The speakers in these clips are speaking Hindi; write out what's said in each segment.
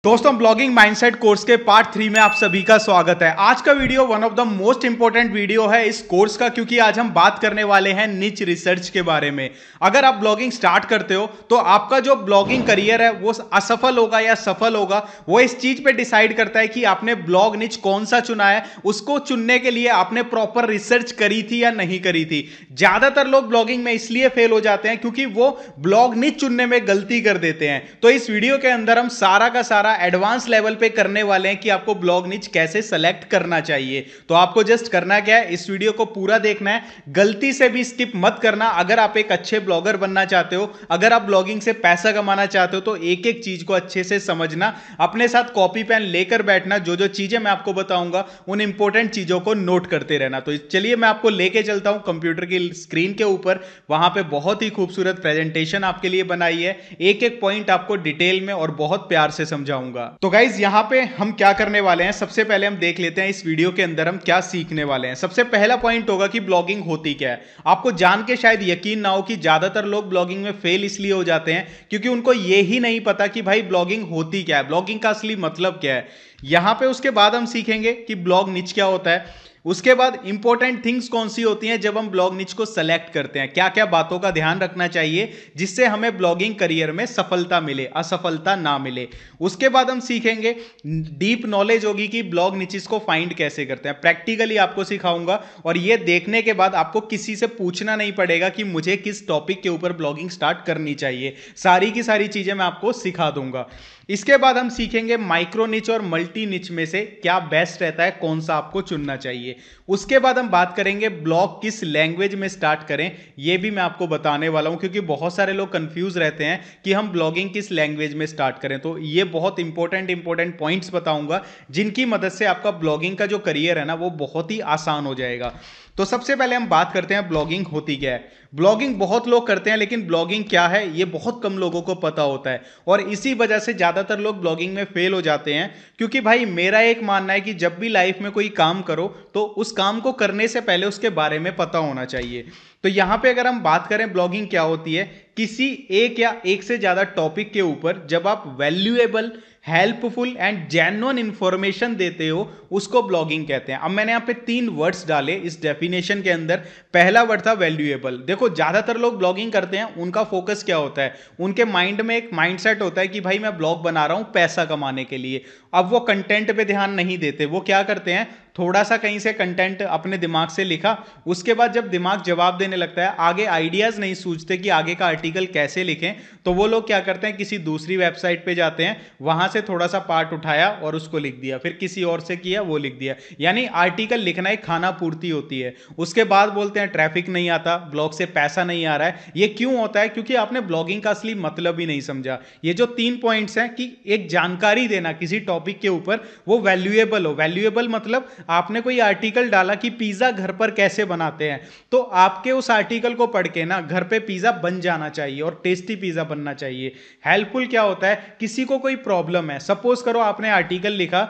दोस्तों ब्लॉगिंग माइंडसेट कोर्स के पार्ट 3 में आप सभी का स्वागत है। आज का video one of the most important video है इस कोर्स का, क्योंकि आज हम बात करने वाले हैं निच रिसर्च के बारे में। अगर आप ब्लॉगिंग स्टार्ट करते हो तो आपका जो ब्लॉगिंग करियर है वो असफल होगा या सफल होगा, वो इस चीज पे डिसाइड करता है कि आपने ब्लॉग निच कौन सा चुना है। उसको चुनने के लिए आपने प्रॉपर रिसर्च करी थी या नहीं करी थी। ज्यादातर लोग ब्लॉगिंग में इसलिए फेल हो जाते हैं क्योंकि वो ब्लॉग निच चुनने में गलती कर देते हैं। तो इस वीडियो के अंदर हम सारा का सारा एडवांस लेवल पे करने वाले हैं कि आपको ब्लॉग निच कैसे सेलेक्ट करना चाहिए। तो आपको जस्ट करना क्या है, इस वीडियो को पूरा देखना है, गलती से भी स्किप मत करना। अगर आप एक अच्छे ब्लॉगर बनना चाहते हो, अगर आप ब्लॉगिंग से पैसा कमाना चाहते हो, तो एक एक चीज को अच्छे से समझना, अपने साथ कॉपी पेन लेकर बैठना। जो जो चीजें मैं आपको बताऊंगा उन इंपॉर्टेंट चीजों को नोट करते रहना। तो चलिए मैं आपको लेके चलता हूं कंप्यूटर की स्क्रीन के ऊपर। वहां पे बहुत ही खूबसूरत प्रेजेंटेशन आपके लिए बनाई है, एक एक पॉइंट आपको डिटेल में और बहुत प्यार से समझाऊंगा। तो गाइज यहां पे हम क्या करने वाले हैं, सबसे पहले हम देख लेते हैं इस वीडियो के अंदर हम क्या सीखने वाले हैं। सबसे पहला पॉइंट होगा कि ब्लॉगिंग होती क्या है। आपको जान के शायद यकीन ना हो कि ज्यादातर लोग ब्लॉगिंग में फेल इसलिए हो जाते हैं क्योंकि उनको ये ही नहीं पता कि भाई ब्लॉगिंग होती क्या है, ब्लॉगिंग का असली मतलब क्या है। यहां पे उसके बाद हम सीखेंगे कि ब्लॉग निच क्या होता है। उसके बाद इंपॉर्टेंट थिंग्स कौन सी होती हैं जब हम ब्लॉग निच को सेलेक्ट करते हैं, क्या क्या बातों का ध्यान रखना चाहिए जिससे हमें ब्लॉगिंग करियर में सफलता मिले, असफलता ना मिले। उसके बाद हम सीखेंगे, डीप नॉलेज होगी कि ब्लॉग निचेस को फाइंड कैसे करते हैं, प्रैक्टिकली आपको सिखाऊंगा। और ये देखने के बाद आपको किसी से पूछना नहीं पड़ेगा कि मुझे किस टॉपिक के ऊपर ब्लॉगिंग स्टार्ट करनी चाहिए, सारी की सारी चीजें मैं आपको सिखा दूंगा। इसके बाद हम सीखेंगे माइक्रो निच और मल्टी निच में से क्या बेस्ट रहता है, कौन सा आपको चुनना चाहिए। उसके बाद हम बात करेंगे ब्लॉग किस लैंग्वेज में स्टार्ट करें, यह भी मैं आपको बताने वाला हूं, क्योंकि बहुत सारे लोग कंफ्यूज रहते हैं कि हम ब्लॉगिंग किस लैंग्वेज में स्टार्ट करें। तो ये बहुत इंपॉर्टेंट पॉइंट्स बताऊंगा जिनकी मदद से आपका ब्लॉगिंग का जो करियर है ना वो बहुत ही आसान हो जाएगा। तो सबसे पहले हम बात करते हैं ब्लॉगिंग होती क्या है। ब्लॉगिंग बहुत लोग करते हैं लेकिन ब्लॉगिंग क्या है ये बहुत कम लोगों को पता होता है, और इसी वजह से ज्यादातर लोग ब्लॉगिंग में फेल हो जाते हैं। क्योंकि भाई मेरा एक मानना है कि जब भी लाइफ में कोई काम करो तो उस काम को करने से पहले उसके बारे में पता होना चाहिए। तो यहां पे अगर हम बात करें ब्लॉगिंग क्या होती है, किसी एक या एक से ज्यादा टॉपिक के ऊपर जब आप valuable, helpful and genuine information देते हो उसको ब्लॉगिंग कहते हैं। अब मैंने यहां पे 3 वर्ड्स डाले इस डेफिनेशन के अंदर। पहला वर्ड था वैल्यूएबल। देखो ज्यादातर लोग ब्लॉगिंग करते हैं, उनका फोकस क्या होता है, उनके माइंड में एक माइंडसेट होता है कि भाई मैं ब्लॉग बना रहा हूं पैसा कमाने के लिए। अब वो कंटेंट पे ध्यान नहीं देते, वो क्या करते हैं, थोड़ा सा कहीं से कंटेंट अपने दिमाग से लिखा, उसके बाद जब दिमाग जवाब देने लगता है, आगे आइडियाज नहीं सूझते कि आगे का आर्टिकल कैसे लिखें, तो वो लोग क्या करते हैं, किसी दूसरी वेबसाइट पे जाते हैं, वहां से थोड़ा सा पार्ट उठाया और उसको लिख दिया, फिर किसी और से किया वो लिख दिया। यानी आर्टिकल लिखना एक खाना पूर्ति होती है। उसके बाद बोलते हैं ट्रैफिक नहीं आता, ब्लॉग से पैसा नहीं आ रहा है। ये क्यों होता है, क्योंकि आपने ब्लॉगिंग का असली मतलब ही नहीं समझा। ये जो 3 पॉइंट्स हैं कि एक जानकारी देना किसी टॉपिक के ऊपर, वो वैल्यूएबल हो। वैल्यूएबल मतलब आपने कोई आर्टिकल डाला कि पिज्जा घर पर कैसे बनाते हैं, तो आपके उस आर्टिकल को पढ़ के ना घर पे पिज्जा बन जाना चाहिए और टेस्टी पिज्जा बनना चाहिए। हेल्पफुल क्या होता है, किसी को कोई प्रॉब्लम है, सपोज करो आपने आर्टिकल लिखा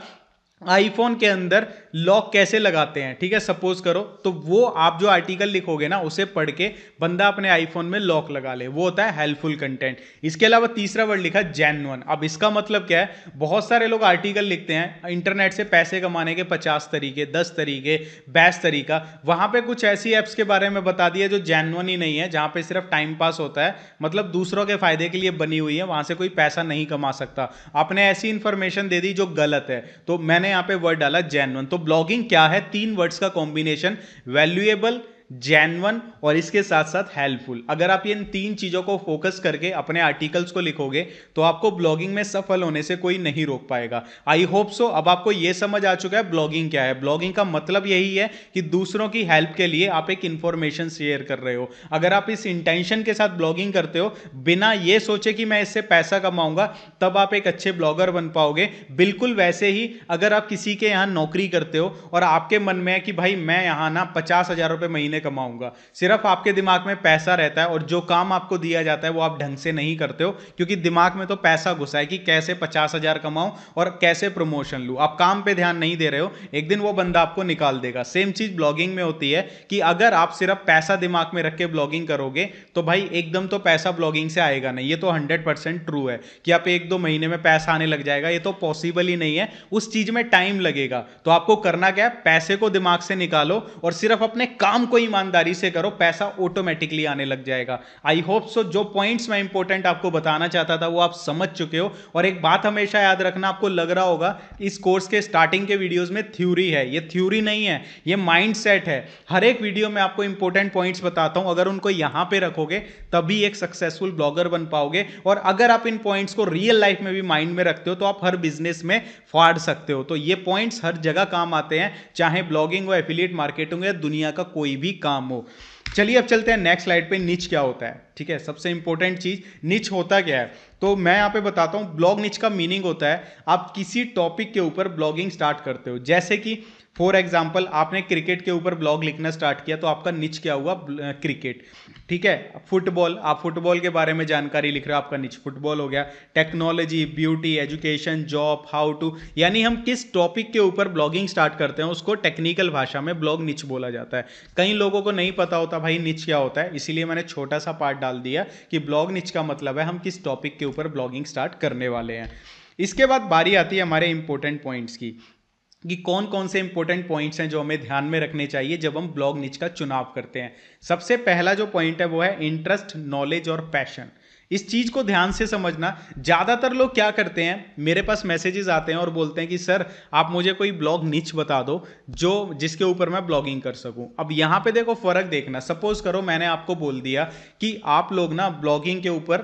आईफोन के अंदर लॉक कैसे लगाते हैं, ठीक है, सपोज करो, तो वो आप जो आर्टिकल लिखोगे ना उसे पढ़ के बंदा अपने आईफोन में लॉक लगा ले, वो होता है हेल्पफुल कंटेंट। इसके अलावा तीसरा वर्ड लिखा जेन्युइन। अब इसका मतलब क्या है, बहुत सारे लोग आर्टिकल लिखते हैं इंटरनेट से पैसे कमाने के 50 तरीके, 10 तरीके, 22 तरीका, वहां पे कुछ ऐसी एप्स के बारे में बता दिया जो जेन्युइन ही नहीं है, जहां पे सिर्फ टाइम पास होता है, मतलब दूसरों के फायदे के लिए बनी हुई है, वहां से कोई पैसा नहीं कमा सकता। आपने ऐसी इंफॉर्मेशन दे दी जो गलत है, तो मैंने यहां पे वर्ड डाला जेन्युइन। तो ब्लॉगिंग क्या है, 3 वर्ड्स का कॉम्बिनेशन, वैल्यूएबल, जेन्युइन और इसके साथ साथ हेल्पफुल। अगर आप इन 3 चीजों को फोकस करके अपने आर्टिकल्स को लिखोगे तो आपको ब्लॉगिंग में सफल होने से कोई नहीं रोक पाएगा। आई होप सो अब आपको यह समझ आ चुका है ब्लॉगिंग क्या है। ब्लॉगिंग का मतलब यही है कि दूसरों की हेल्प के लिए आप एक इंफॉर्मेशन शेयर कर रहे हो। अगर आप इस इंटेंशन के साथ ब्लॉगिंग करते हो, बिना यह सोचे कि मैं इससे पैसा कमाऊंगा, तब आप एक अच्छे ब्लॉगर बन पाओगे। बिल्कुल वैसे ही अगर आप किसी के यहां नौकरी करते हो और आपके मन में है कि भाई मैं यहां ना 50,000 रुपए महीने महीने कमाऊंगा। सिर्फ आपके दिमाग में पैसा रहता है और जो काम आपको दिया जाता है वो आप ढंग से नहीं करते हो, क्योंकि दिमाग में तो पैसा घुसा है कि कैसे 50,000 कमाऊं और कैसे प्रमोशन लूं। आप काम पे ध्यान नहीं दे रहे हो, एक दिन वो बंदा आपको निकाल देगा। सेम चीज ब्लॉगिंग में होती है कि अगर आप सिर्फ पैसा दिमाग में रख के ब्लॉगिंग करोगे तो भाई एकदम तो पैसा ब्लॉगिंग से आएगा नहीं। ये तो 100% ट्रू है कि आप 1-2 महीने में पैसा आने लग जाएगा, ये तो पॉसिबल ही नहीं है। उस चीज में टाइम लगेगा। तो आपको करना क्या है, पैसे को दिमाग से निकालो और सिर्फ अपने काम को ईमानदारी से करो, पैसा ऑटोमेटिकली आने लग जाएगा। आई होप सो जो पॉइंट्स मैं इंपॉर्टेंट आपको बताना चाहता था वो आप समझ चुके हो। और एक बात हमेशा याद रखना, आपको लग रहा होगा इस कोर्स के स्टार्टिंग के वीडियोस में थ्योरी है, ये थ्योरी नहीं है, ये माइंडसेट है। हर एक वीडियो में आपको इंपॉर्टेंट पॉइंट्स बताता हूं, अगर उनको यहां पे रखोगे तभी एक सक्सेसफुल ब्लॉगर बन पाओगे। और अगर आप इन पॉइंट्स को रियल लाइफ में भी माइंड में रखते हो तो आप हर बिजनेस में फाड़ सकते हो। तो ये पॉइंट्स हर जगह काम आते हैं, चाहे ब्लॉगिंग हो, एफिलिएट मार्केटिंग हो या दुनिया का कोई भी काम हो। चलिए अब चलते हैं नेक्स्ट स्लाइड पे। निच क्या होता है, ठीक है, सबसे इंपॉर्टेंट चीज निच होता क्या है। तो मैं यहां पे बताता हूं। ब्लॉग निच का मीनिंग होता है आप किसी टॉपिक के ऊपर ब्लॉगिंग स्टार्ट करते हो। जैसे कि फॉर एग्जाम्पल आपने क्रिकेट के ऊपर ब्लॉग लिखना स्टार्ट किया तो आपका निच क्या हुआ, क्रिकेट, ठीक है। फुटबॉल, आप फुटबॉल के बारे में जानकारी लिख रहे हो, आपका निच फुटबॉल हो गया। Technology, beauty, education, job, how to, यानी हम किस टॉपिक के ऊपर ब्लॉगिंग स्टार्ट करते हैं उसको टेक्निकल भाषा में ब्लॉग निच बोला जाता है। कई लोगों को नहीं पता होता भाई निच क्या होता है, इसीलिए मैंने छोटा सा पार्ट डाल दिया कि ब्लॉग निच का मतलब है हम किस टॉपिक के ऊपर ब्लॉगिंग स्टार्ट करने वाले हैं। इसके बाद बारी आती है हमारे इंपॉर्टेंट पॉइंट्स की, कि कौन कौन से इंपॉर्टेंट पॉइंट्स हैं जो हमें ध्यान में रखने चाहिए जब हम ब्लॉग निच का चुनाव करते हैं। सबसे पहला जो पॉइंट है वो है इंटरेस्ट, नॉलेज और पैशन। इस चीज को ध्यान से समझना। ज्यादातर लोग क्या करते हैं, मेरे पास मैसेजेस आते हैं और बोलते हैं कि सर आप मुझे कोई ब्लॉग निच बता दो जो जिसके ऊपर मैं ब्लॉगिंग कर सकूं। अब यहां पे देखो फर्क देखना। सपोज करो मैंने आपको बोल दिया कि आप लोग ना ब्लॉगिंग के ऊपर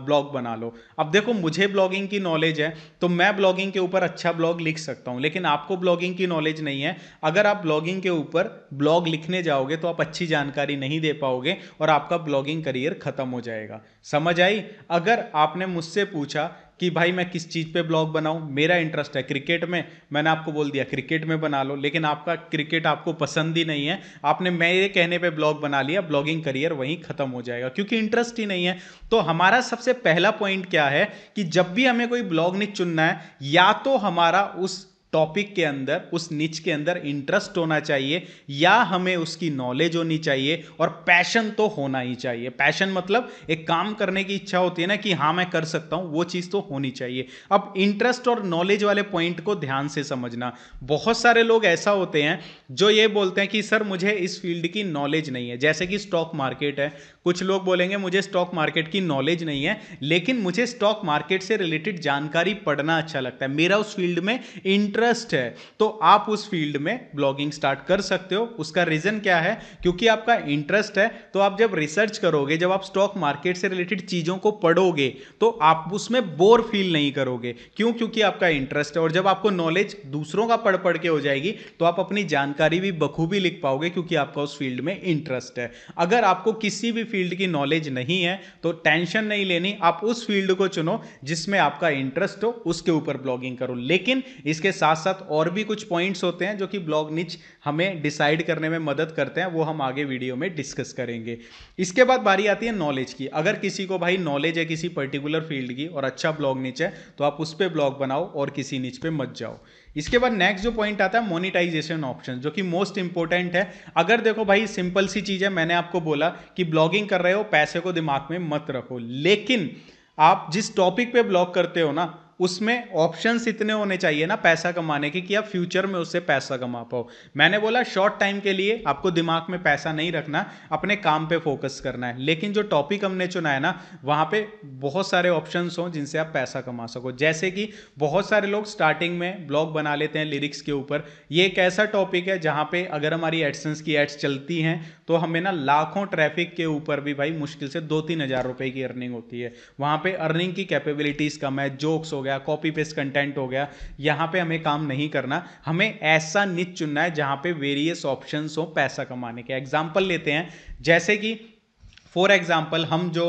ब्लॉग बना लो। अब देखो मुझे ब्लॉगिंग की नॉलेज है तो मैं ब्लॉगिंग के ऊपर अच्छा ब्लॉग लिख सकता हूं, लेकिन आपको ब्लॉगिंग की नॉलेज नहीं है। अगर आप ब्लॉगिंग के ऊपर ब्लॉग लिखने जाओगे तो आप अच्छी जानकारी नहीं दे पाओगे और आपका ब्लॉगिंग करियर खत्म हो जाएगा। समझ आई। अगर आपने मुझसे पूछा कि भाई मैं किस चीज पे ब्लॉग बनाऊं, मेरा इंटरेस्ट है क्रिकेट में, मैंने आपको बोल दिया क्रिकेट में बना लो, लेकिन आपका क्रिकेट आपको पसंद ही नहीं है, आपने मेरे कहने पे ब्लॉग बना लिया, ब्लॉगिंग करियर वहीं खत्म हो जाएगा क्योंकि इंटरेस्ट ही नहीं है। तो हमारा सबसे पहला पॉइंट क्या है कि जब भी हमें कोई ब्लॉग निच चुनना है, या तो हमारा उस टॉपिक के अंदर, उस निच के अंदर इंटरेस्ट होना चाहिए, या हमें उसकी नॉलेज होनी चाहिए और पैशन तो होना ही चाहिए। पैशन मतलब एक काम करने की इच्छा होती है ना कि हाँ मैं कर सकता हूं, वो चीज तो होनी चाहिए। अब इंटरेस्ट और नॉलेज वाले पॉइंट को ध्यान से समझना। बहुत सारे लोग ऐसा होते हैं जो ये बोलते हैं कि सर मुझे इस फील्ड की नॉलेज नहीं है। जैसे कि स्टॉक मार्केट है, कुछ लोग बोलेंगे मुझे स्टॉक मार्केट की नॉलेज नहीं है, लेकिन मुझे स्टॉक मार्केट से रिलेटेड जानकारी पढ़ना अच्छा लगता है, मेरा उस फील्ड में इंटरेस्ट है, तो आप उस फील्ड में ब्लॉगिंग स्टार्ट कर सकते हो। उसका रीजन क्या है, क्योंकि आपका इंटरेस्ट है तो आप जब रिसर्च करोगे, जब आप स्टॉक मार्केट से रिलेटेड चीजों को पढ़ोगे तो आप उसमें बोर फील नहीं करोगे। क्यों? क्योंकि आपका इंटरेस्ट है। और जब आपको नॉलेज दूसरों का पढ़ पढ़ के हो जाएगी तो आप अपनी जानकारी भी बखूबी लिख पाओगे क्योंकि आपका उस फील्ड में इंटरेस्ट है। अगर आपको किसी भी फील्ड की नॉलेज नहीं है तो टेंशन नहीं लेनी, आप उस फील्ड को चुनो जिसमें आपका इंटरेस्ट हो, उसके ऊपर ब्लॉगिंग करो। लेकिन इसके साथ साथ और भी कुछ पॉइंट्स होते हैं जो कि ब्लॉग निच हमें डिसाइड करने में मदद करते हैं, वो हम आगे वीडियो में डिस्कस करेंगे। इसके बाद बारी आती है नॉलेज की। अगर किसी को भाई नॉलेज है किसी पर्टिकुलर फील्ड की और अच्छा ब्लॉग निच है तो आप उस पर ब्लॉग बनाओ और किसी निच पे मत जाओ। इसके बाद नेक्स्ट जो पॉइंट आता है मोनेटाइजेशन ऑप्शन, जो कि मोस्ट इंपॉर्टेंट है। अगर देखो भाई सिंपल सी चीज है, मैंने आपको बोला कि ब्लॉगिंग कर रहे हो पैसे को दिमाग में मत रखो, लेकिन आप जिस टॉपिक पे ब्लॉग करते हो ना उसमें ऑप्शंस इतने होने चाहिए ना पैसा कमाने के कि आप फ्यूचर में उससे पैसा कमा पाओ। मैंने बोला शॉर्ट टाइम के लिए आपको दिमाग में पैसा नहीं रखना, अपने काम पे फोकस करना है, लेकिन जो टॉपिक हमने चुना है ना वहां पे बहुत सारे ऑप्शंस हों जिनसे आप पैसा कमा सको। जैसे कि बहुत सारे लोग स्टार्टिंग में ब्लॉग बना लेते हैं लिरिक्स के ऊपर। ये एक ऐसा टॉपिक है जहां पे अगर हमारी एडसेंस की एड्स चलती हैं तो हमें ना लाखों ट्रैफिक के ऊपर भी भाई मुश्किल से 2-3 हज़ार रुपए की अर्निंग होती है। वहां पे अर्निंग की कैपेबिलिटीज कम है, जोक्स हो गया, कॉपी पेस्ट कंटेंट हो गया, यहां पे हमें काम नहीं करना। हमें ऐसा निच चुनना है जहां पे वेरियस ऑप्शंस हो पैसा कमाने के। एग्जांपल लेते हैं, जैसे कि फॉर एग्जाम्पल हम जो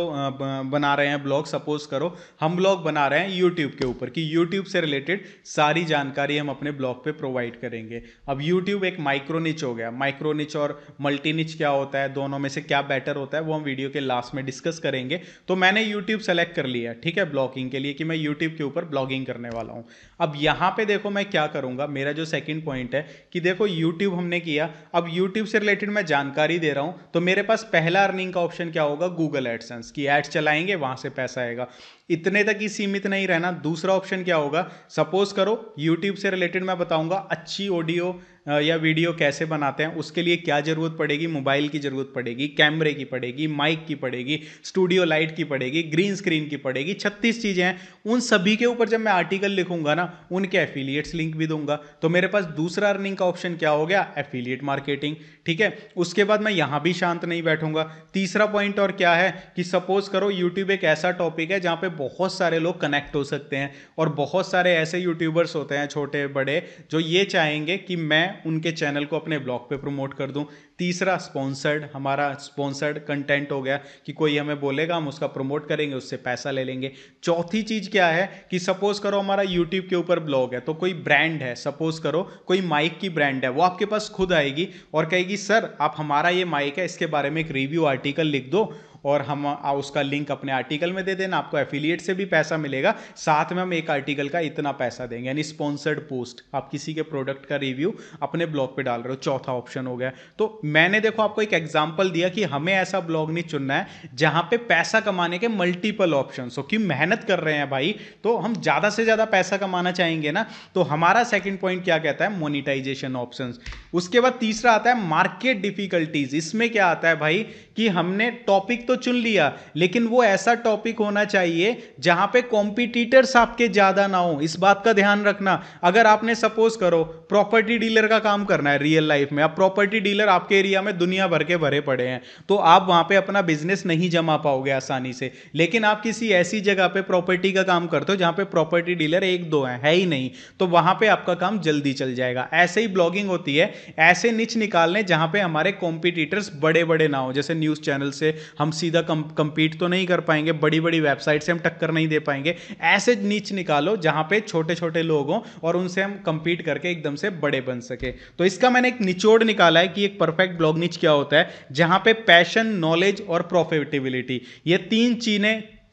बना रहे हैं ब्लॉग, सपोज करो हम ब्लॉग बना रहे हैं यूट्यूब के ऊपर कि यूट्यूब से रिलेटेड सारी जानकारी हम अपने ब्लॉग पे प्रोवाइड करेंगे। अब यूट्यूब एक माइक्रो निच हो गया, माइक्रो निच और मल्टी निच क्या होता है, दोनों में से क्या बेटर होता है, वो हम वीडियो के लास्ट में डिस्कस करेंगे। तो मैंने यूट्यूब सेलेक्ट कर लिया, ठीक है, ब्लॉगिंग के लिए कि मैं यूट्यूब के ऊपर ब्लॉगिंग करने वाला हूँ। अब यहाँ पे देखो मैं क्या करूँगा, मेरा जो सेकेंड पॉइंट है कि देखो यूट्यूब हमने किया, अब यूट्यूब से रिलेटेड मैं जानकारी दे रहा हूँ, तो मेरे पास पहला अर्निंग का ऑप्शन क्या होगा, गूगल एडसेंस की एड्स चलाएंगे, वहां से पैसा आएगा। इतने तक ही सीमित नहीं रहना, दूसरा ऑप्शन क्या होगा, सपोज करो यूट्यूब से रिलेटेड मैं बताऊंगा अच्छी ऑडियो या वीडियो कैसे बनाते हैं, उसके लिए क्या जरूरत पड़ेगी, मोबाइल की जरूरत पड़ेगी, कैमरे की पड़ेगी, माइक की पड़ेगी, स्टूडियो लाइट की पड़ेगी, ग्रीन स्क्रीन की पड़ेगी, 36 चीजें हैं। उन सभी के ऊपर जब मैं आर्टिकल लिखूंगा ना, उनके एफिलिएट्स लिंक भी दूंगा। तो मेरे पास दूसरा अर्निंग का ऑप्शन क्या हो गया, एफिलिएट मार्केटिंग, ठीक है। उसके बाद मैं यहां भी शांत नहीं बैठूंगा। तीसरा पॉइंट और क्या है कि सपोज करो यूट्यूब एक ऐसा टॉपिक है जहां पे बहुत सारे लोग कनेक्ट हो सकते हैं, और बहुत सारे ऐसे यूट्यूबर्स होते हैं छोटे बड़े जो ये चाहेंगे कि मैं उनके चैनल को अपने ब्लॉग पे प्रमोट कर दूं। तीसरा स्पॉन्सर्ड, हमारा स्पॉन्सर्ड कंटेंट हो गया कि कोई हमें बोलेगा हम उसका प्रमोट करेंगे, उससे पैसा ले लेंगे। चौथी चीज क्या है कि सपोज करो हमारा यूट्यूब के ऊपर ब्लॉग है, तो कोई ब्रांड है, सपोज करो कोई माइक की ब्रांड है, वो आपके पास खुद आएगी और कहेगी सर आप हमारा ये माइक है, इसके बारे में एक रिव्यू आर्टिकल लिख दो और हम उसका लिंक अपने आर्टिकल में दे देना, आपको एफिलिएट से भी पैसा मिलेगा, साथ में हम एक आर्टिकल का इतना पैसा देंगे, यानी स्पॉन्सर्ड पोस्ट, आप किसी के प्रोडक्ट का रिव्यू अपने ब्लॉग पे डाल रहे हो। चौथा ऑप्शन हो गया। तो मैंने देखो आपको एक एग्जांपल दिया कि हमें ऐसा ब्लॉग नहीं चुनना है जहां पे पैसा कमाने के मल्टीपल ऑप्शन हो, कि मेहनत कर रहे हैं भाई तो हम ज्यादा से ज्यादा पैसा कमाना चाहेंगे ना। तो हमारा सेकंड पॉइंट क्या कहता है, मोनेटाइजेशन ऑप्शंस। उसके बाद तीसरा आता है मार्केट डिफिकल्टीज। इसमें क्या आता है भाई कि हमने टॉपिक तो चुन लिया, लेकिन वो ऐसा टॉपिक होना चाहिए जहां पे कॉम्पिटिटर्स आपके ज्यादा ना हो। इस बात का ध्यान रखना, अगर आपने सपोज करो प्रॉपर्टी डीलर का काम करना है रियल लाइफ में, अब प्रॉपर्टी डीलर आपके एरिया में दुनिया भर के भरे पड़े हैं, तो आप वहां पे अपना बिजनेस नहीं जमा पाओगे आसानी से। लेकिन आप किसी ऐसी जगह पे प्रॉपर्टी का काम करते हो जहां पे प्रॉपर्टी डीलर एक दो है ही नहीं, तो वहां पे आपका काम जल्दी चल जाएगा। ऐसे ही ब्लॉगिंग होती है, ऐसे निच निकालने जहां पे हमारे कॉम्पिटिटर्स बड़े बड़े ना हो। जैसे न्यूज चैनल से हम सीधा कंपीट तो नहीं कर पाएंगे, बड़ी बड़ी वेबसाइट से हम टक्कर नहीं दे पाएंगे। ऐसे नीच निकालो जहां पे छोटे छोटे लोग हों और उनसे हम कंपीट करके एकदम से बड़े बन सके। तो इसका मैंने एक निचोड़ निकाला है कि एक परफेक्ट ब्लॉग निच क्या होता है, जहां पे पैशन, नॉलेज और प्रॉफिटेबिलिटी, ये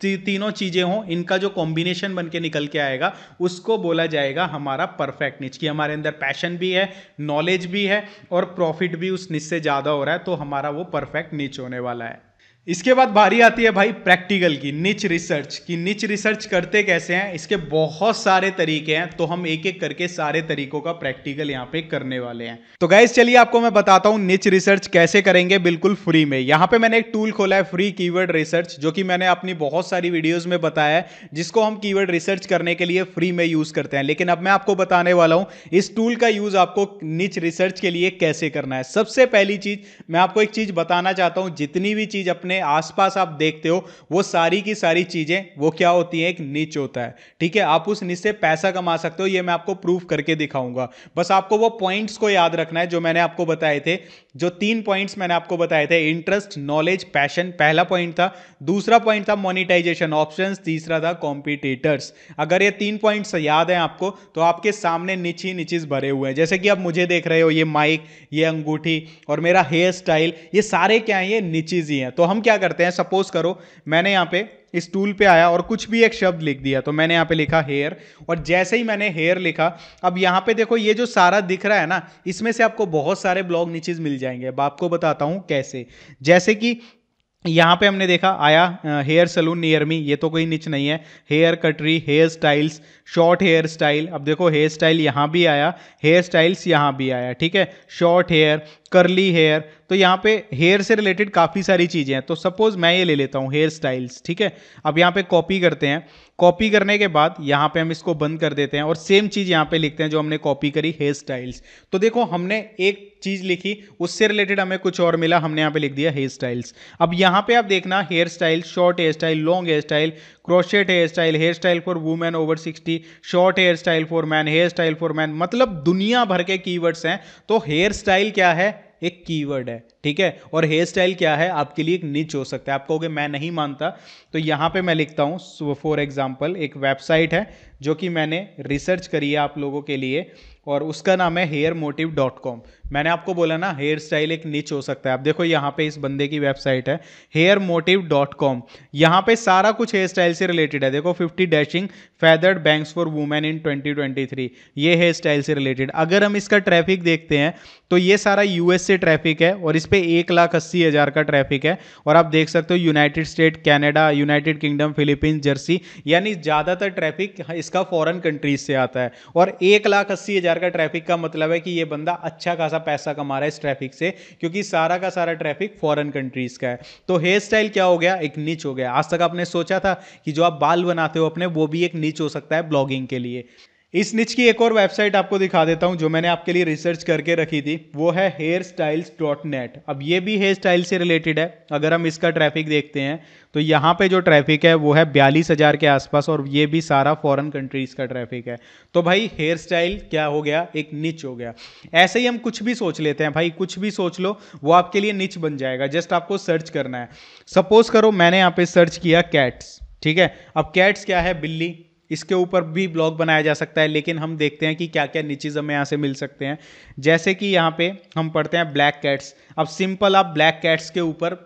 तीनों चीजें हों, इनका जो कॉम्बिनेशन बन के निकल के आएगा उसको बोला जाएगा हमारा परफेक्ट निच। कि हमारे अंदर पैशन भी है, नॉलेज भी है और प्रॉफिट भी उस निच से ज्यादा हो रहा है, तो हमारा वो परफेक्ट निच होने वाला है। इसके बाद बारी आती है भाई प्रैक्टिकल की, निच रिसर्च की। निच रिसर्च करते कैसे हैं, इसके बहुत सारे तरीके हैं, तो हम एक एक करके सारे तरीकों का प्रैक्टिकल यहां पे करने वाले हैं। तो गाइस चलिए आपको मैं बताता हूं निच रिसर्च कैसे करेंगे बिल्कुल फ्री में। यहां पे मैंने एक टूल खोला है फ्री कीवर्ड रिसर्च, जो कि मैंने अपनी बहुत सारी वीडियोस में बताया है, जिसको हम कीवर्ड रिसर्च करने के लिए फ्री में यूज करते हैं। लेकिन अब मैं आपको बताने वाला हूं इस टूल का यूज आपको निच रिसर्च के लिए कैसे करना है। सबसे पहली चीज मैं आपको एक चीज बताना चाहता हूं, जितनी भी चीज अपने आसपास आप देखते हो वो सारी की सारी चीजें वो क्या होती है, एक निच होता है, ठीक है। आप उस निच से पैसा कमा सकते हो, ये मैं आपको प्रूफ करके दिखाऊंगा। बस आपको वो पॉइंट्स को याद रखना है जो मैंने आपको बताए थे, जो 3 पॉइंट्स मैंने आपको बताए थे, इंटरेस्ट, नॉलेज, पैशन पहला पॉइंट था, दूसरा पॉइंट था मोनेटाइजेशन ऑप्शंस, तीसरा था कॉम्पिटिटर्स। अगर ये 3 पॉइंट्स याद है आपको, तो आपके सामने निच ही निचेस भरे हुए हैं। जैसे कि आप मुझे देख रहे हो, ये माइक, ये अंगूठी और मेरा हेयर स्टाइल, ये सारे क्या है, ये निचेस ही हैं। तो हम क्या करते हैं, सपोज करो मैंने यहां पे इस टूल पे आया और कुछ भी एक शब्द लिख दिया, तो मैंने यहां पे लिखा हेयर, और जैसे ही मैंने हेयर लिखा, अब यहां पे देखो ये जो सारा दिख रहा है ना, इसमें से आपको बहुत सारे ब्लॉग निचेस मिल जाएंगे। अब आपको बताता हूं कैसे। जैसे कि यहां पे हमने देखा आया हेयर सलून नियर मी, ये तो कोई निच नहीं है। हेयर कटरी, hair styles, short hair style, अब देखो हेयर स्टाइल यहां भी आया, हेयर स्टाइल्स यहां भी आया, ठीक है। शॉर्ट हेयर, कर्ली हेयर, तो यहाँ पे हेयर से रिलेटेड काफ़ी सारी चीज़ें हैं। तो सपोज मैं ये ले लेता हूँ हेयर स्टाइल्स, ठीक है। अब यहाँ पे कॉपी करते हैं, कॉपी करने के बाद यहाँ पे हम इसको बंद कर देते हैं और सेम चीज़ यहाँ पे लिखते हैं जो हमने कॉपी करी, हेयर स्टाइल्स। तो देखो हमने एक चीज़ लिखी, उससे रिलेटेड हमें कुछ और मिला, हमने यहाँ पे लिख दिया हेयर स्टाइल्स। अब यहाँ पे आप देखना hair style, short hair style, long hair style, crochet hair style for women over 60, short hair style for man, hair style for man, मतलब दुनिया भर के कीवर्ड्स हैं। तो हेयर स्टाइल क्या है, एक कीवर्ड है, ठीक है। और हेयर स्टाइल क्या है, आपके लिए एक निच हो सकता है। आप कहोगे मैं नहीं मानता, तो यहाँ पे मैं लिखता हूँ फॉर एग्जाम्पल एक वेबसाइट है जो कि मैंने रिसर्च करी है आप लोगों के लिए, और उसका नाम है hairmotive.com। मैंने आपको बोला ना हेयर स्टाइल एक निच हो सकता है। आप देखो यहाँ पे इस बंदे की वेबसाइट है hairmotive.com। यहाँ पे सारा कुछ हेयर स्टाइल से रिलेटेड है। देखो 50 dashing feathered banks for women in 2023, ये हेयर स्टाइल से रिलेटेड। अगर हम इसका ट्रैफिक देखते हैं तो ये सारा यूएस से ट्रैफिक है और इस पे 1,80,000 का ट्रैफिक है। और आप देख सकते हो United state, Canada, United kingdom, Philippines, Jersey, यानी ज्यादातर ट्रैफिक इसका फॉरेन कंट्रीज से आता है। और 1,80,000 का ट्रैफिक का मतलब है कि ये बंदा अच्छा खासा पैसा कमा रहा है इस ट्रैफिक से, क्योंकि सारा का सारा ट्रैफिक फॉरेन कंट्रीज का है। तो हेयर स्टाइल क्या हो गया, एक निच हो गया। आज तक आपने सोचा था कि जो आप बाल बनाते हो अपने, वो भी एक निच हो सकता है ब्लॉगिंग के लिए। इस निच की एक और वेबसाइट आपको दिखा देता हूं जो मैंने आपके लिए रिसर्च करके रखी थी, वो है hairstyles.net। अब ये भी हेयर स्टाइल से रिलेटेड है। अगर हम इसका ट्रैफिक देखते हैं तो यहाँ पे जो ट्रैफिक है वो है 42,000 के आसपास, और ये भी सारा फॉरेन कंट्रीज का ट्रैफिक है। तो भाई हेयर स्टाइल क्या हो गया, एक निच हो गया। ऐसे ही हम कुछ भी सोच लेते हैं भाई, कुछ भी सोच लो, वो आपके लिए निच बन जाएगा। जस्ट आपको सर्च करना है। सपोज करो मैंने यहाँ पे सर्च किया कैट्स, ठीक है। अब कैट्स क्या है, बिल्ली, इसके ऊपर भी ब्लॉग बनाया जा सकता है, लेकिन हम देखते हैं कि क्या क्या निचेज हमें यहाँ से मिल सकते हैं। जैसे कि यहाँ पे हम पढ़ते हैं ब्लैक कैट्स। अब सिंपल आप ब्लैक कैट्स के ऊपर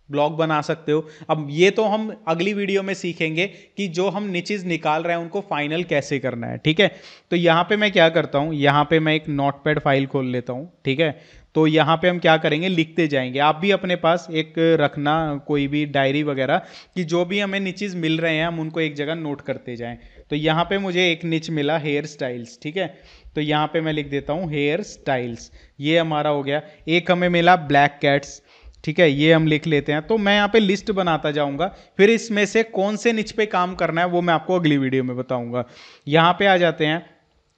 ब्लॉग बना सकते हो। अब ये तो हम अगली वीडियो में सीखेंगे कि जो हम निचेज निकाल रहे हैं उनको फाइनल कैसे करना है, ठीक है। तो यहाँ पे मैं क्या करता हूँ, यहाँ पे मैं एक नोटपैड फाइल खोल लेता हूँ, ठीक है। तो यहाँ पे हम क्या करेंगे, लिखते जाएंगे। आप भी अपने पास एक रखना कोई भी डायरी वगैरह, कि जो भी हमें निचेज मिल रहे हैं हम उनको एक जगह नोट करते जाएं। तो यहाँ पे मुझे एक निच मिला हेयर स्टाइल्स, ठीक है। तो यहाँ पे मैं लिख देता हूँ हेयर स्टाइल्स, ये हमारा हो गया। एक हमें मिला ब्लैक कैट्स, ठीक है, ये हम लिख लेते हैं। तो मैं यहाँ पे लिस्ट बनाता जाऊंगा, फिर इसमें से कौन से निच पे काम करना है वो मैं आपको अगली वीडियो में बताऊंगा। यहाँ पे आ जाते हैं।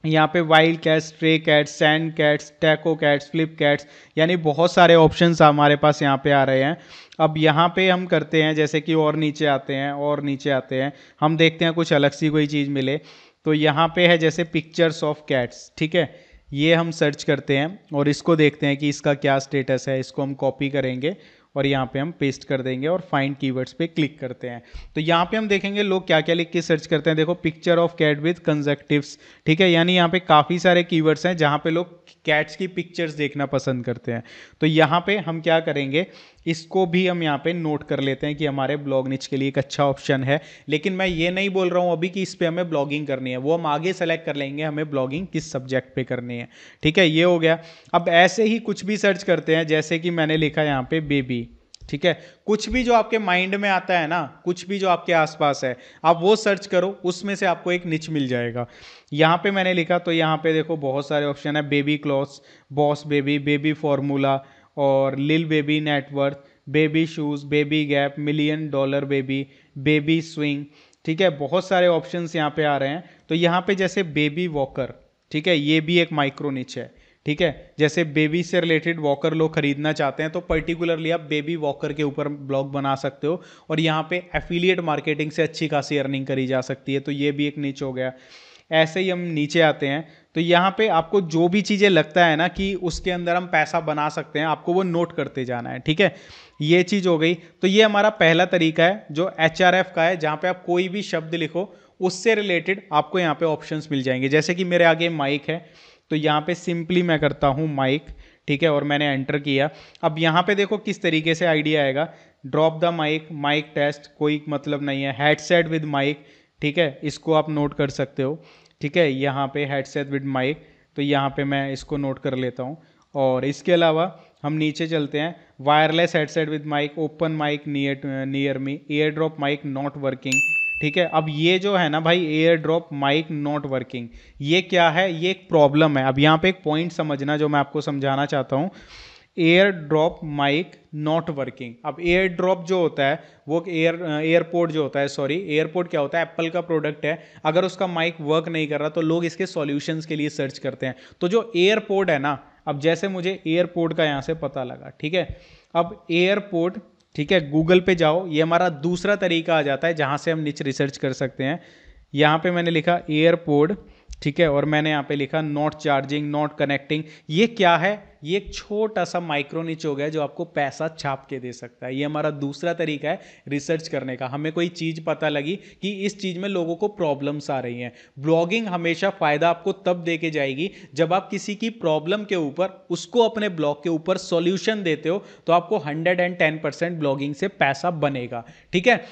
यहाँ पे wild cats, stray cats, sand cats, taco cats, flip cats, यानी बहुत सारे ऑप्शंस हमारे पास यहाँ पे आ रहे हैं। अब यहाँ पे हम करते हैं जैसे कि और नीचे आते हैं, और नीचे आते हैं, हम देखते हैं कुछ अलग सी कोई चीज़ मिले। तो यहाँ पे है जैसे पिक्चर्स ऑफ कैट्स, ठीक है, ये हम सर्च करते हैं और इसको देखते हैं कि इसका क्या स्टेटस है। इसको हम कॉपी करेंगे और यहाँ पे हम पेस्ट कर देंगे और फाइंड कीवर्ड्स पे क्लिक करते हैं। तो यहाँ पे हम देखेंगे लोग क्या क्या लिख के सर्च करते हैं। देखो पिक्चर ऑफ कैट विद कंजक्टिव्स, ठीक है, यानी यहाँ पे काफ़ी सारे कीवर्ड्स हैं जहाँ पे लोग कैट्स की पिक्चर्स देखना पसंद करते हैं। तो यहाँ पे हम क्या करेंगे, इसको भी हम यहाँ पे नोट कर लेते हैं कि हमारे ब्लॉग निच के लिए एक अच्छा ऑप्शन है। लेकिन मैं ये नहीं बोल रहा हूँ अभी कि इस पे हमें ब्लॉगिंग करनी है, वो हम आगे सेलेक्ट कर लेंगे हमें ब्लॉगिंग किस सब्जेक्ट पे करनी है, ठीक है, ये हो गया। अब ऐसे ही कुछ भी सर्च करते हैं, जैसे कि मैंने लिखा यहाँ पे बेबी, ठीक है। कुछ भी जो आपके माइंड में आता है ना, कुछ भी जो आपके आसपास है, आप वो सर्च करो, उसमें से आपको एक निच मिल जाएगा। यहाँ पे मैंने लिखा, तो यहाँ पे देखो बहुत सारे ऑप्शन है। Baby clothes, boss baby, baby formula, और लिल baby net worth, baby shoes, baby gap, $1,000,000 baby, baby swing, ठीक है, बहुत सारे ऑप्शंस यहाँ पे आ रहे हैं। तो यहाँ पे जैसे बेबी वॉकर, ठीक है, ये भी एक माइक्रो निच है, ठीक है। जैसे बेबी से रिलेटेड वॉकर लोग खरीदना चाहते हैं तो पर्टिकुलरली आप बेबी वॉकर के ऊपर ब्लॉग बना सकते हो, और यहाँ पे एफिलिएट मार्केटिंग से अच्छी खासी अर्निंग करी जा सकती है। तो ये भी एक निच हो गया। ऐसे ही हम नीचे आते हैं, तो यहाँ पे आपको जो भी चीज़ें लगता है ना कि उसके अंदर हम पैसा बना सकते हैं, आपको वो नोट करते जाना है, ठीक है। ये चीज़ हो गई। तो ये हमारा पहला तरीका है जो HRF का है, जहाँ पे आप कोई भी शब्द लिखो उससे रिलेटेड आपको यहाँ पे ऑप्शंस मिल जाएंगे। जैसे कि मेरे आगे माइक है, तो यहाँ पे सिंपली मैं करता हूँ माइक, ठीक है, और मैंने एंटर किया। अब यहाँ पे देखो किस तरीके से आइडिया आएगा। Drop the mic, mic test, कोई मतलब नहीं है। हेडसेट विद माइक, ठीक है, इसको आप नोट कर सकते हो, ठीक है, यहाँ पे हेडसेट विद माइक, तो यहाँ पे मैं इसको नोट कर लेता हूँ। और इसके अलावा हम नीचे चलते हैं। Wireless headset with mic, open mic near me, air drop mic not working, ठीक है। अब ये जो है ना भाई, air drop mic not working, ये क्या है, ये एक प्रॉब्लम है। अब यहाँ पे एक पॉइंट समझना जो मैं आपको समझाना चाहता हूँ। Air drop mic not working, अब एयर ड्रॉप जो होता है वो एयरपोर्ट जो होता है, सॉरी एयरपोर्ट क्या होता है, एप्पल का प्रोडक्ट है। अगर उसका माइक वर्क नहीं कर रहा तो लोग इसके सॉल्यूशंस के लिए सर्च करते हैं। तो जो एयरपोर्ट है ना, अब जैसे मुझे एयरपोर्ट का यहाँ से पता लगा, ठीक है, अब एयरपोर्ट, ठीक है, गूगल पे जाओ, ये हमारा दूसरा तरीका आ जाता है जहाँ से हम निच रिसर्च कर सकते हैं। यहाँ पे मैंने लिखा एयरपोर्ट, ठीक है, और मैंने यहाँ पे लिखा नॉट चार्जिंग, नॉट कनेक्टिंग। ये क्या है? ये एक छोटा सा माइक्रो निच हो गया जो आपको पैसा छाप के दे सकता है। ये हमारा दूसरा तरीका है रिसर्च करने का। हमें कोई चीज़ पता लगी कि इस चीज़ में लोगों को प्रॉब्लम्स आ रही हैं। ब्लॉगिंग हमेशा फ़ायदा आपको तब दे के जाएगी जब आप किसी की प्रॉब्लम के ऊपर उसको अपने ब्लॉग के ऊपर सॉल्यूशन देते हो, तो आपको 110% ब्लॉगिंग से पैसा बनेगा। ठीक है,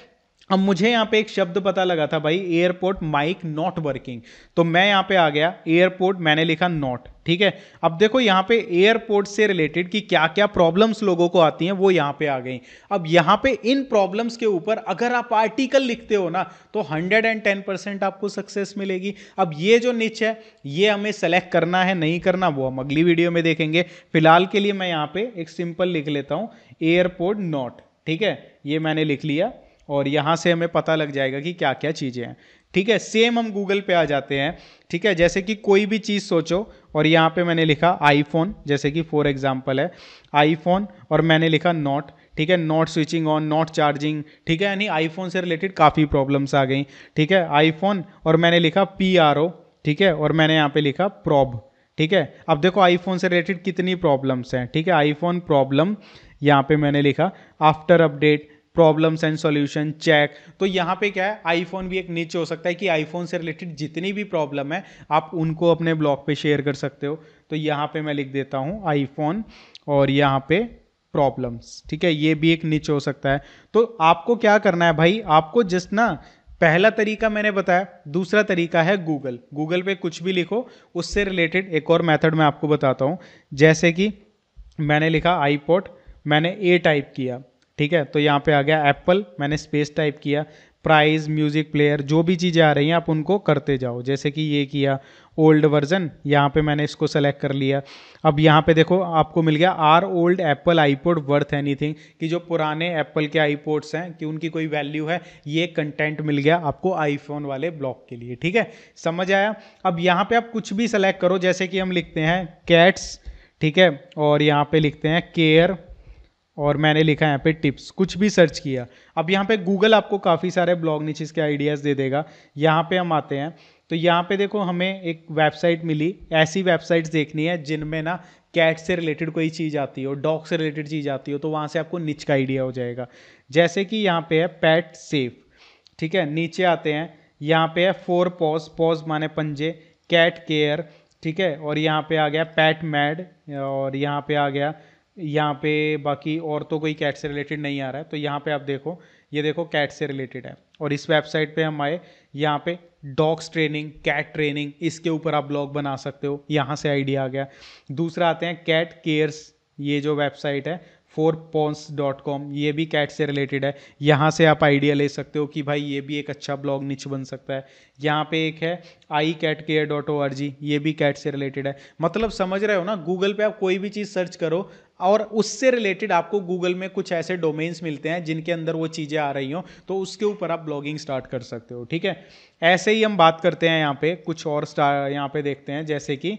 अब मुझे यहाँ पे एक शब्द पता लगा था भाई, एयरपोर्ट माइक नॉट वर्किंग। तो मैं यहाँ पे आ गया एयरपोर्ट, मैंने लिखा नॉट। ठीक है, अब देखो यहाँ पे एयरपोर्ट से रिलेटेड कि क्या क्या प्रॉब्लम्स लोगों को आती हैं वो यहाँ पे आ गई। अब यहाँ पे इन प्रॉब्लम्स के ऊपर अगर आप आर्टिकल लिखते हो ना तो 110% आपको सक्सेस मिलेगी। अब ये जो निच है ये हमें सेलेक्ट करना है नहीं करना वो हम अगली वीडियो में देखेंगे। फिलहाल के लिए मैं यहाँ पे एक सिंपल लिख लेता हूँ एयरपोर्ट नॉट। ठीक है, ये मैंने लिख लिया और यहां से हमें पता लग जाएगा कि क्या क्या चीज़ें हैं। ठीक है, सेम हम गूगल पे आ जाते हैं। ठीक है, जैसे कि कोई भी चीज़ सोचो और यहाँ पे मैंने लिखा आईफोन, जैसे कि फॉर एग्जांपल है आईफोन, और मैंने लिखा नॉट। ठीक है, not switching on, not charging. ठीक है, यानी आईफोन से रिलेटेड काफ़ी प्रॉब्लम्स आ गई। ठीक है, आईफोन, और मैंने लिखा PRO। ठीक है, और मैंने यहाँ पे लिखा प्रॉब। ठीक है, अब देखो आईफोन से रिलेटेड कितनी प्रॉब्लम्स हैं। ठीक है, आईफोन प्रॉब्लम, यहाँ पे मैंने लिखा after update problems and solution check. तो यहाँ पे क्या है, आईफोन भी एक नीच हो सकता है कि आईफोन से रिलेटेड जितनी भी प्रॉब्लम है आप उनको अपने ब्लॉग पे शेयर कर सकते हो। तो यहाँ पे मैं लिख देता हूँ आईफोन और यहाँ पे प्रॉब्लम्स। ठीक है, ये भी एक नीच हो सकता है। तो आपको क्या करना है भाई, आपको जस्ट ना, पहला तरीका मैंने बताया, दूसरा तरीका है गूगल। गूगल पे कुछ भी लिखो, उससे रिलेटेड एक और मेथड मैं आपको बताता हूँ। जैसे कि मैंने लिखा आईपॉड, मैंने ए टाइप किया। ठीक है, तो यहाँ पे आ गया एप्पल, मैंने स्पेस टाइप किया, प्राइस, म्यूजिक प्लेयर, जो भी चीज़ें आ रही हैं आप उनको करते जाओ। जैसे कि ये किया ओल्ड वर्जन, यहाँ पे मैंने इसको सेलेक्ट कर लिया। अब यहाँ पे देखो आपको मिल गया are old Apple iPod worth anything, कि जो पुराने एप्पल के आईपॉड्स हैं कि उनकी कोई वैल्यू है। ये कंटेंट मिल गया आपको आईफोन वाले ब्लॉग के लिए। ठीक है, समझ आया। अब यहाँ पे आप कुछ भी सेलेक्ट करो, जैसे कि हम लिखते हैं कैट्स। ठीक है, और यहाँ पे लिखते हैं केयर, और मैंने लिखा यहाँ पे टिप्स, कुछ भी सर्च किया। अब यहाँ पे गूगल आपको काफ़ी सारे ब्लॉग नीचेस के आइडियाज़ दे देगा। यहाँ पे हम आते हैं, तो यहाँ पे देखो हमें एक वेबसाइट मिली। ऐसी वेबसाइट्स देखनी है जिनमें ना कैट से रिलेटेड कोई चीज़ आती हो, डॉग से रिलेटेड चीज़ आती हो, तो वहाँ से आपको निच का आइडिया हो जाएगा। जैसे कि यहाँ पे है पेट सेफ। ठीक है, नीचे आते हैं, यहाँ पे है 4 पॉज, पॉज माने पंजे, कैट केयर। ठीक है, और यहाँ पे आ गया पैट मैड, और यहाँ पे आ गया, यहाँ पे बाकी और तो कोई कैट से रिलेटेड नहीं आ रहा है। तो यहाँ पे आप देखो, ये देखो कैट से रिलेटेड है। और इस वेबसाइट पे हम आए, यहाँ पे डॉग्स ट्रेनिंग, कैट ट्रेनिंग, इसके ऊपर आप ब्लॉग बना सकते हो। यहाँ से आइडिया आ गया। दूसरा आते हैं कैट केयर्स, ये जो वेबसाइट है 4pawns.com, ये भी कैट से रिलेटेड है। यहाँ से आप आइडिया ले सकते हो कि भाई ये भी एक अच्छा ब्लॉग निच बन सकता है। यहाँ पे एक है iCatCare.org, ये भी कैट से रिलेटेड है। मतलब समझ रहे हो ना, गूगल पे आप कोई भी चीज़ सर्च करो और उससे रिलेटेड आपको गूगल में कुछ ऐसे डोमेन्स मिलते हैं जिनके अंदर वो चीज़ें आ रही हो, तो उसके ऊपर आप ब्लॉगिंग स्टार्ट कर सकते हो। ठीक है, ऐसे ही हम बात करते हैं यहाँ पे कुछ और यहाँ पे देखते हैं, जैसे कि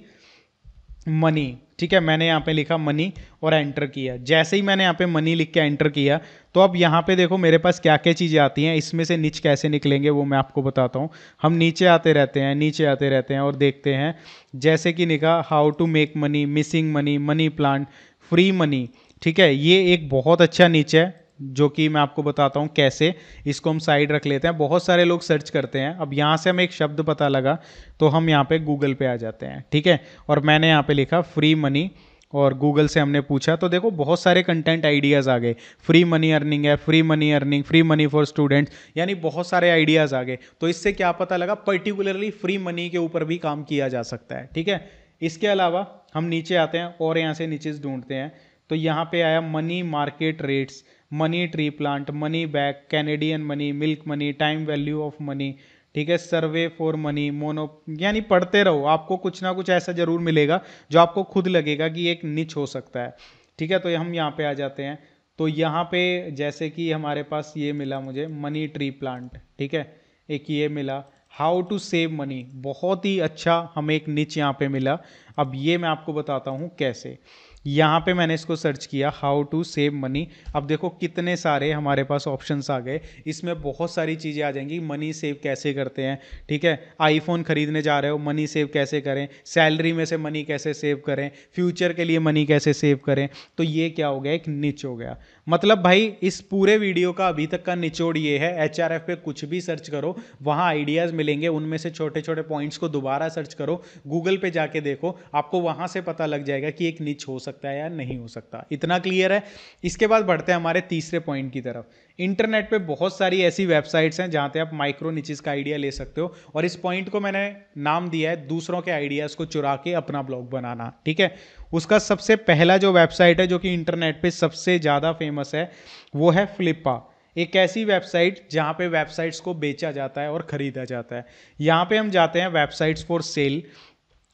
मनी। ठीक है, मैंने यहाँ पे लिखा मनी और एंटर किया। जैसे ही मैंने यहाँ पे मनी लिख के एंटर किया, तो अब यहाँ पे देखो मेरे पास क्या क्या चीज़ें आती हैं। इसमें से निच कैसे निकलेंगे वो मैं आपको बताता हूँ। हम नीचे आते रहते हैं, नीचे आते रहते हैं और देखते हैं। जैसे कि लिखा how to make money, missing money, money plant, free money. ठीक है, ये एक बहुत अच्छा निच है जो कि मैं आपको बताता हूँ कैसे। इसको हम साइड रख लेते हैं, बहुत सारे लोग सर्च करते हैं। अब यहाँ से हमें एक शब्द पता लगा तो हम यहाँ पे गूगल पे आ जाते हैं। ठीक है, और मैंने यहाँ पे लिखा फ्री मनी और गूगल से हमने पूछा, तो देखो बहुत सारे कंटेंट आइडियाज़ आ गए। फ्री मनी अर्निंग है, free money earning, free money for students, यानी बहुत सारे आइडियाज़ आ गए। तो इससे क्या पता लगा, पर्टिकुलरली फ्री मनी के ऊपर भी काम किया जा सकता है। ठीक है, इसके अलावा हम नीचे आते हैं और यहाँ से नीचे ढूंढते हैं, तो यहाँ पे आया money market rates, money tree plant, money back, Canadian money, milk money, time value of money. ठीक है, सर्वे फॉर मनी, मोनो, यानी पढ़ते रहो, आपको कुछ ना कुछ ऐसा जरूर मिलेगा जो आपको खुद लगेगा कि एक निच हो सकता है। ठीक है, तो हम यहाँ पे आ जाते हैं, तो यहाँ पे जैसे कि हमारे पास ये मिला मुझे मनी ट्री प्लांट। ठीक है, एक ये मिला हाउ टू सेव मनी, बहुत ही अच्छा हमें एक निच यहाँ पे मिला। अब ये मैं आपको बताता हूँ कैसे। यहाँ पे मैंने इसको सर्च किया हाउ टू सेव मनी। अब देखो कितने सारे हमारे पास ऑप्शंस आ गए, इसमें बहुत सारी चीज़ें आ जाएंगी। मनी सेव कैसे करते हैं, ठीक है, आईफोन खरीदने जा रहे हो मनी सेव कैसे करें, सैलरी में से मनी कैसे सेव करें, फ्यूचर के लिए मनी कैसे सेव करें। तो ये क्या हो गया, एक निच हो गया। मतलब भाई इस पूरे वीडियो का अभी तक का निचोड़ ये है, HRF पे कुछ भी सर्च करो वहाँ आइडियाज़ मिलेंगे, उनमें से छोटे छोटे पॉइंट्स को दोबारा सर्च करो, गूगल पे जाके देखो, आपको वहाँ से पता लग जाएगा कि एक निच हो सकता है या नहीं हो सकता। इतना क्लियर है। इसके बाद बढ़ते हैं हमारे तीसरे पॉइंट की तरफ। इंटरनेट पे बहुत सारी ऐसी वेबसाइट्स हैं जहाँ पे आप माइक्रो निचेस का आइडिया ले सकते हो, और इस पॉइंट को मैंने नाम दिया है दूसरों के आइडियाज़ को चुरा के अपना ब्लॉग बनाना, ठीक है। उसका सबसे पहला जो वेबसाइट है जो कि इंटरनेट पे सबसे ज़्यादा फेमस है वो है फ्लिपा। एक ऐसी वेबसाइट जहाँ पे वेबसाइट्स को बेचा जाता है और ख़रीदा जाता है। यहाँ पे हम जाते हैं वेबसाइट्स फॉर सेल,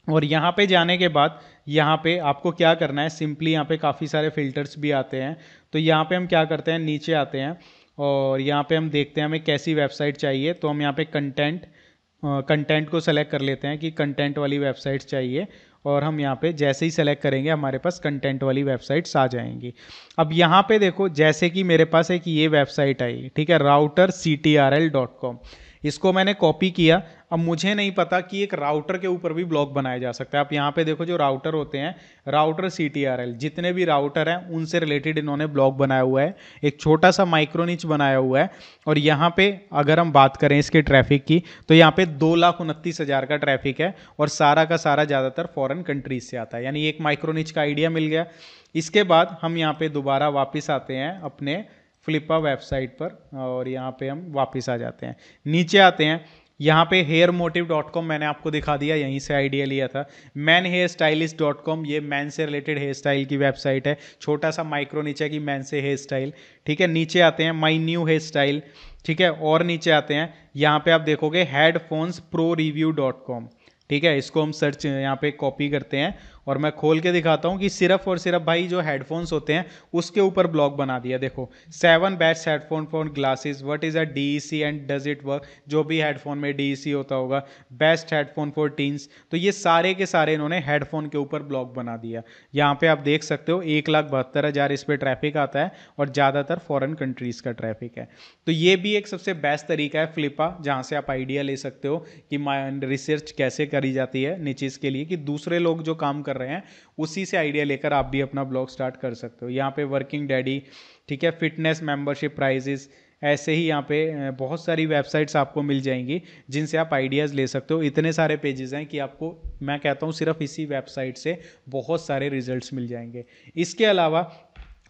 और यहाँ पे जाने के बाद यहाँ पे आपको क्या करना है, सिंपली यहाँ पे काफ़ी सारे फिल्टर्स भी आते हैं। तो यहाँ पे हम क्या करते हैं, नीचे आते हैं और यहाँ पे हम देखते हैं हमें कैसी वेबसाइट चाहिए। तो हम यहाँ पे कंटेंट को सेलेक्ट कर लेते हैं कि कंटेंट वाली वेबसाइट्स चाहिए, और हम यहाँ पे जैसे ही सेलेक्ट करेंगे हमारे पास कंटेंट वाली वेबसाइट्स आ जाएंगी। अब यहाँ पे देखो जैसे कि मेरे पास एक ये वेबसाइट आई, ठीक है, routerctrl.com। इसको मैंने कॉपी किया। अब मुझे नहीं पता कि एक राउटर के ऊपर भी ब्लॉग बनाया जा सकता है। आप यहाँ पे देखो जो राउटर होते हैं, राउटर CTRL, जितने भी राउटर हैं उनसे रिलेटेड इन्होंने ब्लॉग बनाया हुआ है, एक छोटा सा माइक्रो निच बनाया हुआ है। और यहाँ पे अगर हम बात करें इसके ट्रैफिक की, तो यहाँ पे 2,29,000 का ट्रैफिक है, और सारा का सारा ज़्यादातर फॉरेन कंट्रीज से आता है। यानी एक माइक्रो निच का आइडिया मिल गया। इसके बाद हम यहाँ पे दोबारा वापस आते हैं अपने फ्लिपा वेबसाइट पर, और यहाँ पे हम वापस आ जाते हैं, नीचे आते हैं। यहाँ पे hairmotive.com मैंने आपको दिखा दिया, यहीं से आइडिया लिया था। manhairstylist.com, ये मैन से रिलेटेड हेयर स्टाइल की वेबसाइट है, छोटा सा माइक्रो नीचे की मैन से हेयर स्टाइल, ठीक है। नीचे आते हैं माई न्यू हेयर स्टाइल, ठीक है, और नीचे आते हैं यहाँ पे आप देखोगे headphonesproreview.com, ठीक है। इसको हम सर्च यहाँ पे कॉपी करते हैं, और मैं खोल के दिखाता हूँ कि सिर्फ और सिर्फ भाई जो हेडफोन्स होते हैं उसके ऊपर ब्लॉग बना दिया। देखो 7 best headphone for glasses, what is a DEC and does it work, जो भी हेडफोन में DEC होता होगा, बेस्ट हेडफोन फॉर टीन्स। तो ये सारे के सारे इन्होंने हेडफोन के ऊपर ब्लॉग बना दिया। यहाँ पे आप देख सकते हो 1,72,000 इस पर ट्रैफिक आता है, और ज़्यादातर फॉरेन कंट्रीज का ट्रैफिक है। तो ये भी एक सबसे बेस्ट तरीका है फ्लिपा, जहाँ से आप आइडिया ले सकते हो कि रिसर्च कैसे करी जाती है निचेस के लिए, कि दूसरे लोग जो काम कर रहे हैं उसी से आइडिया लेकर आप भी अपना ब्लॉग स्टार्ट कर सकते हो। यहाँ पे वर्किंग डैडी, ठीक है, फिटनेस मेंबरशिप प्राइजेस, ऐसे ही यहाँ पे बहुत सारी वेबसाइट्स आपको मिल जाएंगी जिनसे आप आइडियाज़ ले सकते हो। इतने सारे पेजेस हैं कि आपको, मैं कहता हूँ, सिर्फ इसी वेबसाइट से बहुत सारे रिजल्ट्स मिल जाएंगे। इसके अलावा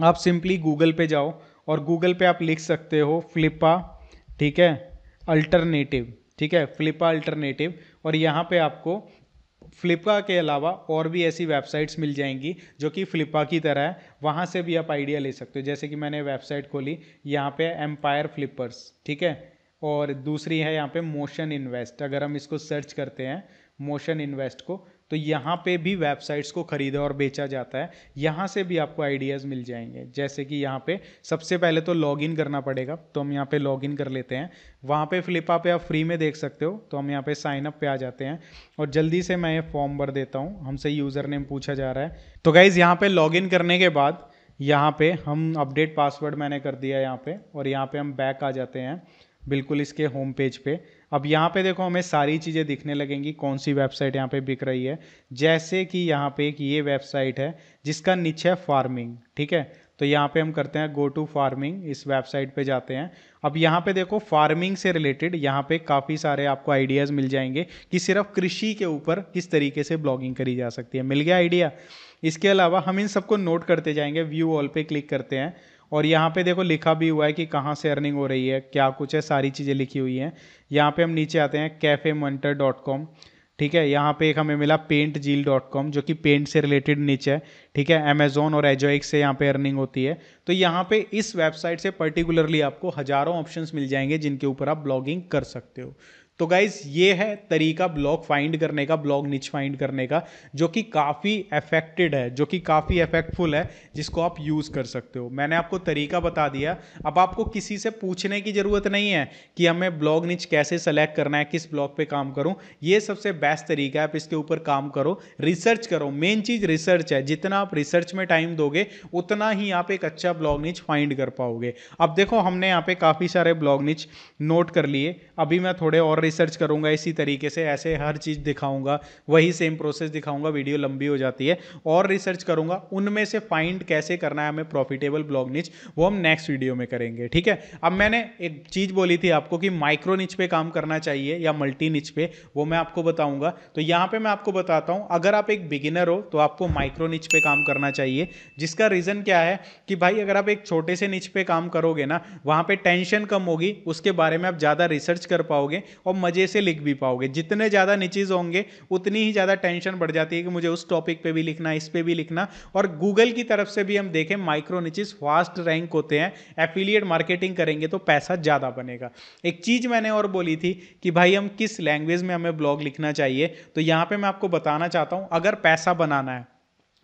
आप सिंपली गूगल पे जाओ, और गूगल पे आप लिख सकते हो फ्लिपा, ठीक है, अल्टरनेटिव, ठीक है, फ्लिपा अल्टरनेटिव, और यहाँ पे आपको फ्लिपा के अलावा और भी ऐसी वेबसाइट्स मिल जाएंगी जो कि फ्लिपा की तरह है, वहाँ से भी आप आइडिया ले सकते हो। जैसे कि मैंने वेबसाइट खोली, यहाँ पे एम्पायर फ्लिपर्स, ठीक है, और दूसरी है यहाँ पे मोशन इन्वेस्ट। अगर हम इसको सर्च करते हैं मोशन इन्वेस्ट को, तो यहाँ पे भी वेबसाइट्स को खरीदा और बेचा जाता है, यहाँ से भी आपको आइडियाज़ मिल जाएंगे। जैसे कि यहाँ पे सबसे पहले तो लॉगिन करना पड़ेगा, तो हम यहाँ पे लॉगिन कर लेते हैं। वहाँ पे फ्लिपा पे आप फ्री में देख सकते हो, तो हम यहाँ पे साइन अप पे आ जाते हैं, और जल्दी से मैं ये फॉर्म भर देता हूँ, हमसे यूज़र नेम पूछा जा रहा है। तो गाइज़ यहाँ पे लॉगिन करने के बाद यहाँ पे हम अपडेट पासवर्ड मैंने कर दिया यहाँ पे, और यहाँ पे हम बैक आ जाते हैं बिल्कुल इसके होम पेज पे। अब यहाँ पे देखो हमें सारी चीज़ें दिखने लगेंगी, कौन सी वेबसाइट यहाँ पे बिक रही है। जैसे कि यहाँ पे एक ये वेबसाइट है जिसका निच है फार्मिंग, ठीक है, तो यहाँ पे हम करते हैं गो टू फार्मिंग, इस वेबसाइट पे जाते हैं। अब यहाँ पे देखो फार्मिंग से रिलेटेड यहाँ पे काफ़ी सारे आपको आइडियाज़ मिल जाएंगे कि सिर्फ कृषि के ऊपर किस तरीके से ब्लॉगिंग करी जा सकती है। मिल गया आइडिया। इसके अलावा हम इन सबको नोट करते जाएंगे। व्यू ऑल पे क्लिक करते हैं, और यहाँ पे देखो लिखा भी हुआ है कि कहाँ से अर्निंग हो रही है, क्या कुछ है, सारी चीज़ें लिखी हुई हैं। यहाँ पे हम नीचे आते हैं cafemunter.com, ठीक है, यहाँ पे एक हमें मिला paintjeel.com जो कि पेंट से रिलेटेड निच है, ठीक है। अमेजोन और एजोइक से यहाँ पे अर्निंग होती है। तो यहाँ पे इस वेबसाइट से पर्टिकुलरली आपको हज़ारों ऑप्शंस मिल जाएंगे जिनके ऊपर आप ब्लॉगिंग कर सकते हो। तो गाइज ये है तरीका ब्लॉग फाइंड करने का, ब्लॉग निच फाइंड करने का, जो कि काफ़ी इफेक्टेड है, जो कि काफ़ी इफेक्टफुल है, जिसको आप यूज़ कर सकते हो। मैंने आपको तरीका बता दिया। अब आपको किसी से पूछने की ज़रूरत नहीं है कि हमें ब्लॉग निच कैसे सेलेक्ट करना है, किस ब्लॉग पे काम करूं। ये सबसे बेस्ट तरीका है, आप इसके ऊपर काम करो, रिसर्च करो। मेन चीज़ रिसर्च है। जितना आप रिसर्च में टाइम दोगे उतना ही आप एक अच्छा ब्लॉग निच फाइंड कर पाओगे। अब देखो हमने यहाँ पे काफ़ी सारे ब्लॉग निच नोट कर लिए। अभी मैं थोड़े और रिसर्च करूंगा इसी तरीके से, ऐसे हर चीज़ दिखाऊंगा, वही सेम प्रोसेस दिखाऊंगा, वीडियो लंबी हो जाती है। और रिसर्च करूंगा, उनमें से फाइंड कैसे करना है हमें प्रॉफिटेबल ब्लॉग निच, वो हम नेक्स्ट वीडियो में करेंगे, ठीक है। अब मैंने एक चीज़ बोली थी आपको कि माइक्रो निच पे काम करना चाहिए या मल्टी निच पे, वो मैं आपको बताऊंगा। तो यहाँ पे मैं आपको बताता हूँ, अगर आप एक बिगिनर हो तो आपको माइक्रो निच पे काम करना चाहिए। जिसका रीज़न क्या है कि भाई अगर आप एक छोटे से निच पे काम करोगे ना, वहाँ पे टेंशन कम होगी, उसके बारे में आप ज़्यादा रिसर्च कर पाओगे और मज़े से लिख भी पाओगे। जितने ज़्यादा निचेज होंगे उतनी ही ज़्यादा टेंशन बढ़ जाती है कि मुझे उस टॉपिक पे भी लिखना, इस पे भी लिखना। और गूगल की तरफ से भी हम देखें, माइक्रो निचेज फास्ट रैंक होते हैं। एफिलिएट मार्केटिंग करेंगे तो पैसा ज़्यादा बनेगा। एक चीज़ मैंने और बोली थी कि भाई हम किस लैंग्वेज में हमें ब्लॉग लिखना चाहिए, तो यहाँ पे मैं आपको बताना चाहता हूँ, अगर पैसा बनाना है,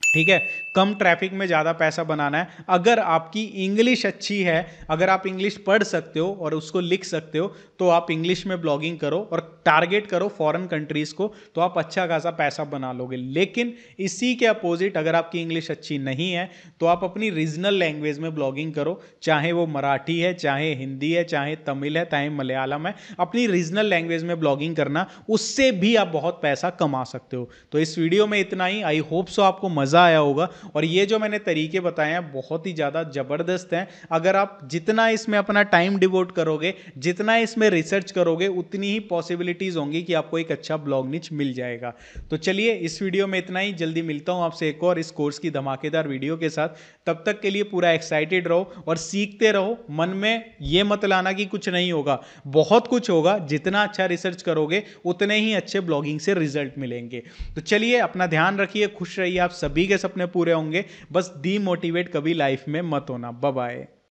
ठीक है, कम ट्रैफिक में ज़्यादा पैसा बनाना है, अगर आपकी इंग्लिश अच्छी है, अगर आप इंग्लिश पढ़ सकते हो और उसको लिख सकते हो, तो आप इंग्लिश में ब्लॉगिंग करो और टारगेट करो फॉरेन कंट्रीज़ को, तो आप अच्छा खासा पैसा बना लोगे। लेकिन इसी के अपोजिट अगर आपकी इंग्लिश अच्छी नहीं है तो आप अपनी रीजनल लैंग्वेज में ब्लॉगिंग करो, चाहे वो मराठी है, चाहे हिंदी है, चाहे तमिल है, चाहे मलयालम है। अपनी रीजनल लैंग्वेज में ब्लॉगिंग करना, उससे भी आप बहुत पैसा कमा सकते हो। तो इस वीडियो में इतना ही। आई होप सो आपको मज़ा आया होगा। और ये जो मैंने तरीके बताए हैं बहुत ही ज़्यादा ज़बरदस्त हैं। अगर आप जितना इसमें अपना टाइम डिवोट करोगे, जितना इसमें रिसर्च करोगे, उतनी ही पॉसिबिलिटीज़ होंगी कि आपको एक अच्छा ब्लॉग निच मिल जाएगा। तो चलिए इस वीडियो में इतना ही। जल्दी मिलता हूँ आपसे एक और इस कोर्स की धमाकेदार वीडियो के साथ। तब तक के लिए पूरा एक्साइटेड रहो और सीखते रहो। मन में ये मत लाना कि कुछ नहीं होगा, बहुत कुछ होगा। जितना अच्छा रिसर्च करोगे उतने ही अच्छे ब्लॉगिंग से रिजल्ट मिलेंगे। तो चलिए अपना ध्यान रखिए, खुश रहिए। आप सभी के सपने पूरे होंगे। बस डीमोटिवेट कभी लाइफ में मत होना। Bye bye.